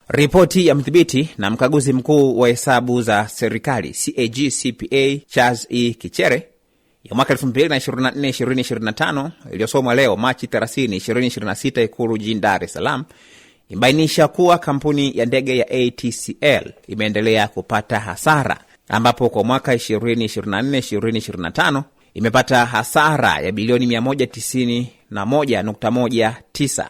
Ripoti ya mdhibiti na mkaguzi mkuu wa hesabu za serikali CAG CPA Charles E. Kichere ya mwaka 2024-2025 iliyosomwa leo Machi 30, 2026 Ikulu jijini Dar es Salaam imebainisha kuwa kampuni ya ndege ya ATCL imeendelea kupata hasara, ambapo kwa mwaka 2024-2025 imepata hasara ya bilioni 191.19.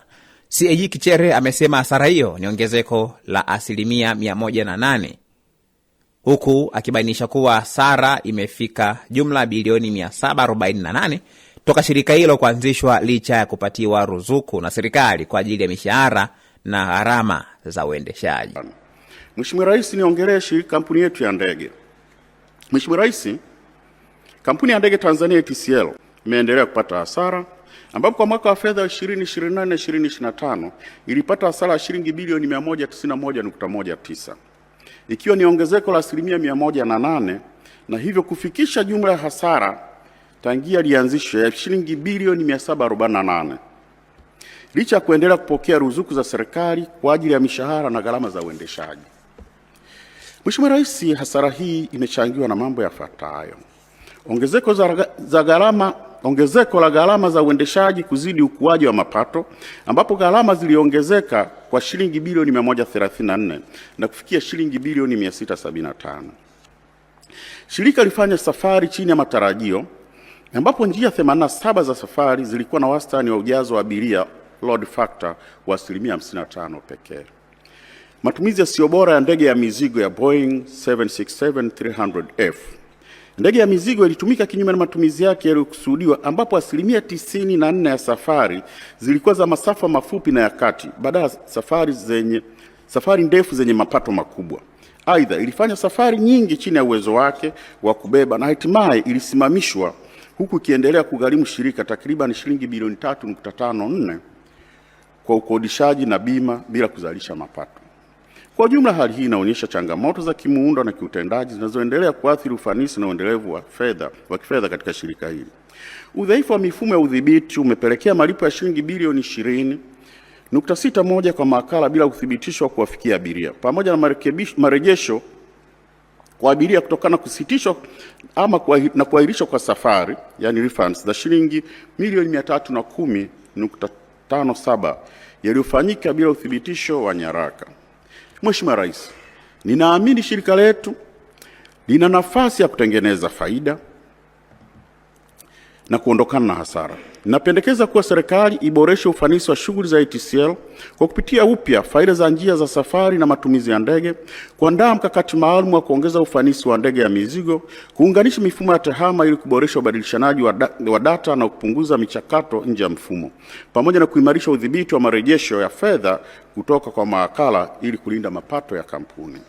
CAG Kichere amesema hasara hiyo ni ongezeko la asilimia 108, huku akibainisha kuwa hasara imefika jumla bilioni 748 toka shirika hilo kuanzishwa licha ya kupatiwa ruzuku na serikali kwa ajili ya mishahara na gharama za uendeshaji. Mheshimiwa Rais, niongelee kampuni yetu ya ndege. Mheshimiwa Rais, kampuni ya ndege Tanzania ATCL imeendelea kupata hasara, ambapo kwa mwaka wa fedha 2024-2025 ilipata hasara ya shilingi bilioni 191.19, ikiwa ni ongezeko la asilimia 108, na hivyo kufikisha jumla ya hasara tangia lianzishwe ya shilingi bilioni 748, licha ya kuendelea kupokea ruzuku za serikali kwa ajili ya mishahara na gharama za uendeshaji. Mheshimiwa Rais, hasara hii imechangiwa na mambo yafuatayo: ongezeko la gharama za uendeshaji kuzidi ukuaji wa mapato, ambapo gharama ziliongezeka kwa shilingi bilioni 134 na kufikia shilingi bilioni 675. Shirika lifanya safari chini ya matarajio, ambapo njia 87 za safari zilikuwa na wastani wa ujazo wa abiria load factor wa asilimia 55 pekee. Matumizi yasiyo bora ya ndege ya mizigo ya Boeing 767-300F. Ndege ya mizigo ilitumika kinyume na matumizi yake yaliyokusudiwa, ambapo asilimia 94 ya safari zilikuwa za masafa mafupi na ya kati badala ya safari ndefu zenye mapato makubwa. Aidha, ilifanya safari nyingi chini ya uwezo wake wa kubeba na hatimaye ilisimamishwa, huku ikiendelea kugharimu shirika takriban shilingi bilioni 3.54 kwa ukodishaji na bima bila kuzalisha mapato. Kwa jumla, hali hii inaonyesha changamoto za kimuundo na kiutendaji zinazoendelea kuathiri ufanisi na uendelevu wa kifedha katika shirika hili. Udhaifu wa mifumo ya udhibiti umepelekea malipo ya shilingi bilioni 20.61 kwa mawakala bila kuthibitishwa kuwafikia abiria, pamoja na marejesho kwa abiria kutokana na kusitishwa ama kuahirishwa kwa safari, yani refunds, za shilingi milioni 310.57 yaliyofanyika bila uthibitisho wa nyaraka. Mheshimiwa Rais, ninaamini shirika letu lina nafasi ya kutengeneza faida na kuondokana na hasara. Ninapendekeza kuwa serikali iboreshe ufanisi wa shughuli za ATCL kwa kupitia upya faida za njia za safari na matumizi ya ndege, kuandaa mkakati maalum wa kuongeza ufanisi wa ndege ya mizigo, kuunganisha mifumo ya tehama ili kuboresha ubadilishanaji wa data na kupunguza michakato nje ya mfumo, pamoja na kuimarisha udhibiti wa marejesho ya fedha kutoka kwa mawakala ili kulinda mapato ya kampuni.